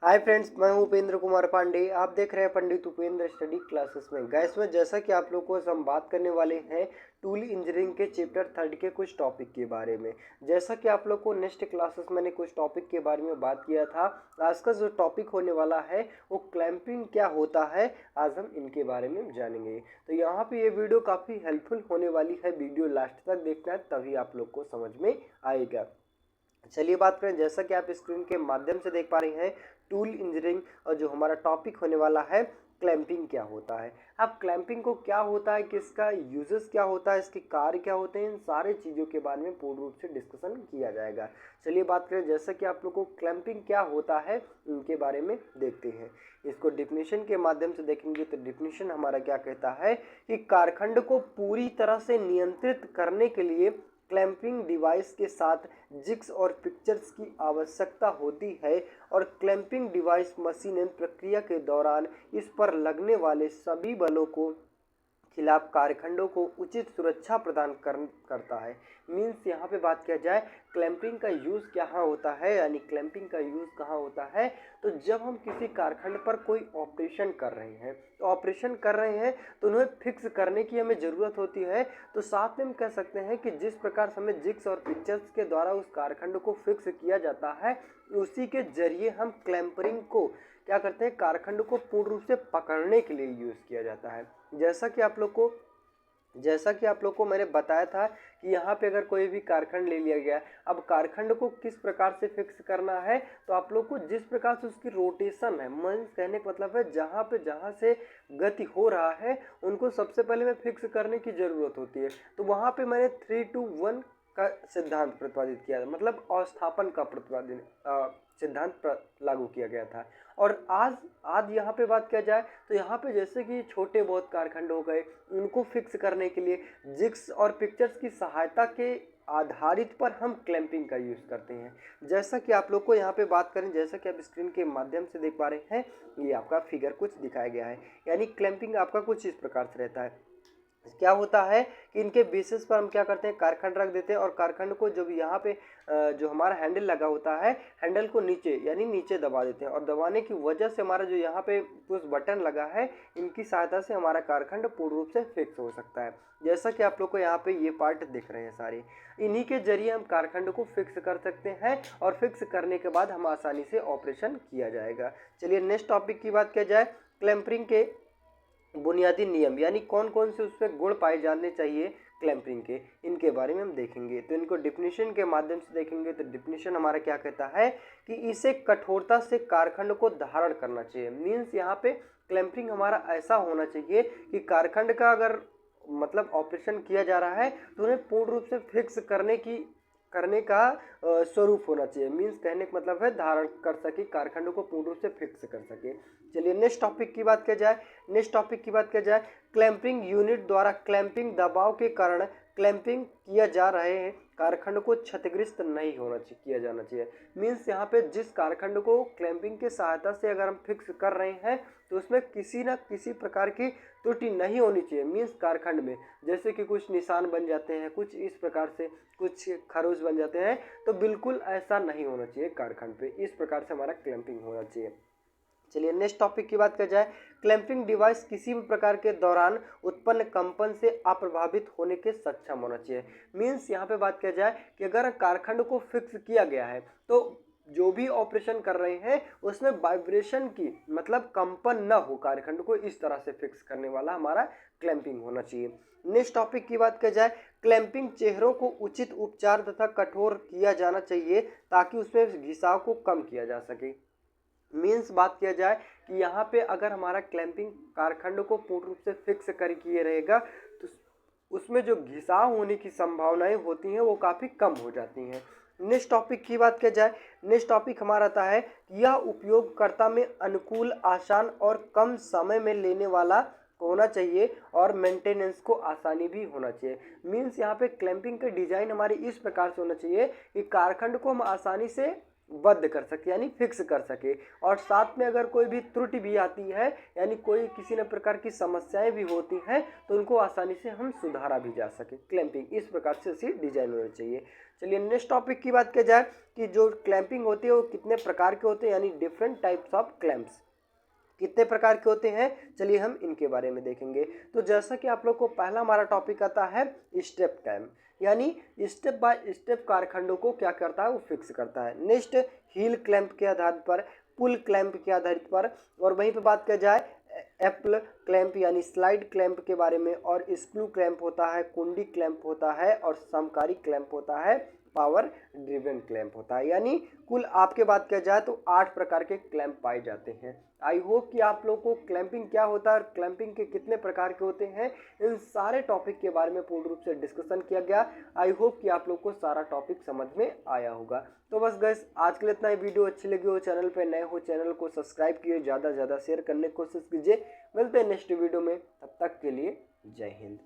Hi friends, मैं हूं उपेंद्र कुमार पांडे। आप देख रहे हैं पंडित उपेंद्र स्टडी क्लासेस में। गैस में जैसा कि आप लोगों को हम बात करने वाले हैं टूल इंजीनियरिंग के चैप्टर 3 के कुछ टॉपिक के बारे में। जैसा कि आप लोग को नेक्स्ट क्लासेस मैंने कुछ टॉपिक के बारे में बात किया था। आज का जो टॉपिक होने वाला है वो क्लैंपिंग क्या होता है, आज हम इनके बारे में जानेंगे। तो यहाँ पे ये वीडियो काफ़ी हेल्पफुल होने वाली है। वीडियो लास्ट तक देखना है, तभी आप लोग को समझ में आएगा। चलिए बात करें, जैसा कि आप स्क्रीन के माध्यम से देख पा रहे हैं टूल इंजीनियरिंग, और जो हमारा टॉपिक होने वाला है क्लैंपिंग क्या होता है। अब क्लैंपिंग को क्या होता है, किसका यूजेस क्या होता है, इसके कार्य क्या होते हैं, इन सारे चीज़ों के बारे में पूर्ण रूप से डिस्कशन किया जाएगा। चलिए बात करें, जैसा कि आप लोग को क्लैंपिंग क्या होता है इनके बारे में देखते हैं। इसको डिफिनीशन के माध्यम से देखेंगे तो डिफिनीशन हमारा क्या कहता है कि कारखंड को पूरी तरह से नियंत्रित करने के लिए क्लैंपिंग डिवाइस के साथ जिग्स और पिक्चर्स की आवश्यकता होती है, और क्लैंपिंग डिवाइस मशीनिंग प्रक्रिया के दौरान इस पर लगने वाले सभी बलों को खिलाफ कारखंडों को उचित सुरक्षा प्रदान करता है। मीन्स यहाँ पे बात किया जाए क्लैंपिंग का यूज़ कहाँ होता है, यानी क्लैंपिंग का यूज़ कहाँ होता है, तो जब हम किसी कारखंड पर कोई ऑपरेशन कर रहे हैं, तो उन्हें फिक्स करने की हमें ज़रूरत होती है। तो साथ में हम कह सकते हैं कि जिस प्रकार से हमें जिग्स और पिक्चर्स के द्वारा उस कारखंड को फिक्स किया जाता है, उसी के जरिए हम क्लैंपरिंग को क्या करते हैं, कारखंड को पूर्ण रूप से पकड़ने के लिए यूज़ किया जाता है। जैसा कि आप लोग को मैंने बताया था कि यहाँ पे अगर कोई भी कारखंड ले लिया गया, अब कारखंड को किस प्रकार से फिक्स करना है, तो आप लोग को जिस प्रकार से उसकी रोटेशन है, मीन्स कहने का मतलब है जहाँ से गति हो रहा है उनको सबसे पहले में फिक्स करने की ज़रूरत होती है। तो वहाँ पे मैंने 3-2-1 का सिद्धांत प्रतिपादित किया था, मतलब अस्थापन का सिद्धांत लागू किया गया था। और आज यहाँ पे बात किया जाए तो यहाँ पे जैसे कि छोटे बहुत कारखंड हो गए, उनको फिक्स करने के लिए जिग्स और पिक्चर्स की सहायता के आधारित पर हम क्लैंपिंग का यूज़ करते हैं। जैसा कि आप लोग को यहाँ पे बात करें, जैसा कि आप स्क्रीन के माध्यम से देख पा रहे हैं, ये आपका फिगर कुछ दिखाया गया है। यानी क्लैंपिंग आपका कुछ इस प्रकार से रहता है। क्या होता है कि इनके बेसिस पर हम क्या करते हैं, कारखंड रख देते हैं, और कारखंड को जो भी यहाँ पे जो हमारा हैंडल लगा होता है, हैंडल को नीचे यानी नीचे दबा देते हैं, और दबाने की वजह से हमारा जो यहाँ पे पुश बटन लगा है, इनकी सहायता से हमारा कारखंड पूर्ण रूप से फिक्स हो सकता है। जैसा कि आप लोग को यहाँ पे ये पार्ट दिख रहे हैं सारे, इन्हीं के जरिए हम कारखंड को फिक्स कर सकते हैं, और फिक्स करने के बाद हम आसानी से ऑपरेशन किया जाएगा। चलिए नेक्स्ट टॉपिक की बात किया जाए, क्लैंपरिंग के बुनियादी नियम, यानी कौन कौन से उसमें गुण पाए जाने चाहिए क्लैंपिंग के, इनके बारे में हम देखेंगे। तो इनको डिफिनीशन के माध्यम से देखेंगे। तो डिफिनीशन हमारा क्या कहता है कि इसे कठोरता से कारखंड को धारण करना चाहिए। मीन्स यहाँ पे क्लैंपिंग हमारा ऐसा होना चाहिए कि कारखंड का अगर मतलब ऑपरेशन किया जा रहा है तो उन्हें पूर्ण रूप से फिक्स करने का स्वरूप होना चाहिए। मीन्स कहने का मतलब है धारण कर सके, कारखंड को पूर्ण रूप से फिक्स कर सके। चलिए नेक्स्ट टॉपिक की बात किया जाए, क्लैंपिंग यूनिट द्वारा क्लैंपिंग दबाव के कारण क्लैंपिंग किया जा रहे हैं कारखंड को क्षतिग्रस्त नहीं किया जाना चाहिए। मीन्स यहाँ पे जिस कारखंड को क्लैंपिंग की सहायता से अगर हम फिक्स कर रहे हैं, तो उसमें किसी न किसी प्रकार की त्रुटि नहीं होनी चाहिए। मीन्स कारखंड में जैसे कि कुछ निशान बन जाते हैं, कुछ इस प्रकार से कुछ खरोच बन जाते हैं, तो बिल्कुल ऐसा नहीं होना चाहिए कारखंड पे। इस प्रकार से हमारा क्लैंपिंग होना चाहिए। चलिए नेक्स्ट टॉपिक की बात किया जाए, क्लैंपिंग डिवाइस किसी भी प्रकार के दौरान उत्पन्न कंपन से अप्रभावित होने के सक्षम होना चाहिए। मीन्स यहाँ पे बात किया जाए कि अगर कारखंड को फिक्स किया गया है, तो जो भी ऑपरेशन कर रहे हैं उसमें वाइब्रेशन की मतलब कंपन न हो, कारखंड को इस तरह से फिक्स करने वाला हमारा क्लैंपिंग होना चाहिए। नेक्स्ट टॉपिक की बात किया जाए, क्लैंपिंग चेहरों को उचित उपचार तथा कठोर किया जाना चाहिए ताकि उसमें घिसाव को कम किया जा सके। मीन्स बात किया जाए कि यहाँ पे अगर हमारा क्लैंपिंग कारखंड को पूर्ण रूप से फिक्स कर किए रहेगा, तो उसमें जो घिसाव होने की संभावनाएं होती हैं वो काफ़ी कम हो जाती हैं। नेक्स्ट टॉपिक की बात किया जाए, नेक्स्ट टॉपिक हमारा आता है कि यह उपयोगकर्ता में अनुकूल, आसान और कम समय में लेने वाला होना चाहिए, और मेंटेनेंस को आसानी भी होना चाहिए। मीन्स यहाँ पे क्लैंपिंग का डिजाइन हमारी इस प्रकार से होना चाहिए कि कारखंड को हम आसानी से बद्ध कर सके यानी फिक्स कर सके। और साथ में अगर कोई भी त्रुटि भी आती है यानी कोई किसी न प्रकार की समस्याएं भी होती हैं तो उनको आसानी से हम सुधारा भी जा सके। क्लैंपिंग इस प्रकार से इसी डिजाइन होना चाहिए। चलिए नेक्स्ट टॉपिक की बात किया जाए कि जो क्लैंपिंग होती है वो कितने प्रकार के होते हैं यानी डिफरेंट टाइप्स ऑफ क्लैंप्स कितने प्रकार के होते हैं, चलिए हम इनके बारे में देखेंगे। तो जैसा कि आप लोग को पहला हमारा टॉपिक आता है स्टेप क्लैंप यानी स्टेप बाय स्टेप कारखंडों को क्या करता है वो फिक्स करता है। नेक्स्ट हील क्लैंप के आधार पर, पुल क्लैंप के आधार पर, और वहीं पर बात किया जाए एप्पल क्लैंप यानी स्लाइड क्लैंप के बारे में, और स्क्रू क्लैंप होता है, कुंडी क्लैंप होता है, और समकारी क्लैंप होता है, पावर ड्रिवन क्लैंप होता है। यानी कुल आपके बात किया जाए तो 8 प्रकार के क्लैंप पाए जाते हैं। आई होप कि आप लोग को क्लैंपिंग क्या होता है और क्लैंपिंग के कितने प्रकार के होते हैं इन सारे टॉपिक के बारे में पूर्ण रूप से डिस्कशन किया गया। आई होप कि आप लोग को सारा टॉपिक समझ में आया होगा। तो बस गाइस आज के लिए इतना ही। वीडियो अच्छी लगी हो, चैनल पे नए हो, चैनल को सब्सक्राइब कीजिए, ज़्यादा से ज़्यादा शेयर करने की कोशिश कीजिए। मिलते हैं नेक्स्ट वीडियो में, तब तक के लिए जय हिंद।